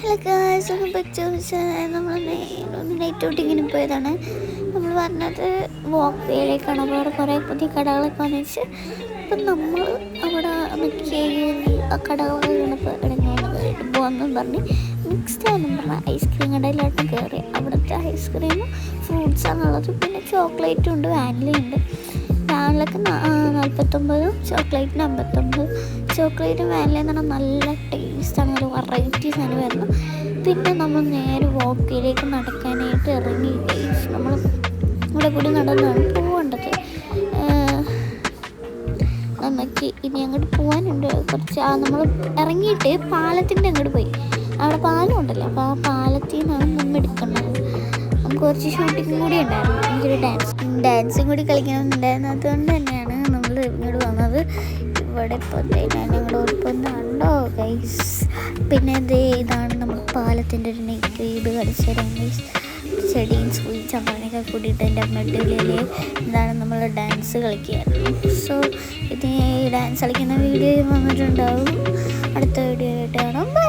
Hello guys, നമ്മൾ night ഔട്ടിങ്ങിന് പോയതാണ്. നമ്മൾ പറഞ്ഞത് വാക്ക് വേയിലേക്കാണ്. അപ്പോൾ അവിടെ കുറേ പുതിയ കടകളൊക്കെ വന്നിച്ച് അപ്പം നമ്മൾ അവിടെ കയറി ആ കടകളൊക്കെ കണ്ടപ്പോൾ ഇടങ്ങി പോകാമെന്ന് പറഞ്ഞ് നെക്സ്റ്റ് ആണെന്ന് പറഞ്ഞാൽ ഐസ്ക്രീം കടയിലോട്ട് കയറി. അവിടുത്തെ ഐസ്ക്രീമും ഫ്രൂട്ട്സാണുള്ളത്, പിന്നെ ചോക്ലേറ്റും ഉണ്ട്, വാനിലയുണ്ട്. വാനിലക്ക് 49, ചോക്ലേറ്റിന് 59. ചോക്ലേറ്റ് വാനില എന്ന് പറഞ്ഞാൽ നല്ല ടേസ്റ്റാണ്, ഒരു വെറൈറ്റി സാധനം വരുന്നു. പിന്നെ നമ്മൾ നേരെ വോക്കിലേക്ക് നടക്കാനായിട്ട് ഇറങ്ങി. നമ്മൾ ഇവിടെ കൂടി നടന്നാണ് പോകേണ്ടത്. നമുക്ക് ഇനി അങ്ങോട്ട് പോകാനുണ്ട് കുറച്ച്. നമ്മൾ ഇറങ്ങിയിട്ട് പാലത്തിൻ്റെ അങ്ങോട്ട് പോയി. അവിടെ പാലം ഉണ്ടല്ലോ, അപ്പോൾ ആ പാലത്തിൽ നിന്നാണ് നമ്മൾ എടുക്കേണ്ടത്. നമുക്ക് കുറച്ച് ഷൂട്ടിങ്ങും കൂടി ഉണ്ടായിരുന്നു. എനിക്കൊരു ഡാൻസും കൂടി കളിക്കണമെന്നുണ്ടായിരുന്നു. അതുകൊണ്ട് തന്നെയാണ് നമ്മൾ ഇങ്ങോട്ട് വന്നത്. ഇവിടെ ഇപ്പോൾ ഞങ്ങളുടെ ഒപ്പം കണ്ടോ ഗൈസ്. പിന്നെ ഇതാണ് നമ്മൾ പാലത്തിൻ്റെ ഒരു നെക്ക്. ഇത് കളിച്ചു തരാം ഗൈസ്. ചെടിയും സ്കൂൾ ചമ്പാനൊക്കെ കൂട്ടിയിട്ട് എൻ്റെ മെഡലിൽ എന്താണ് നമ്മൾ ഡാൻസ് കളിക്കുകയായിരുന്നു. സോ ഇത് ഡാൻസ് കളിക്കുന്ന വീഡിയോ വന്നിട്ടുണ്ടാവും. അടുത്ത വീഡിയോ ആയിട്ട് കാണാം. ബൈ.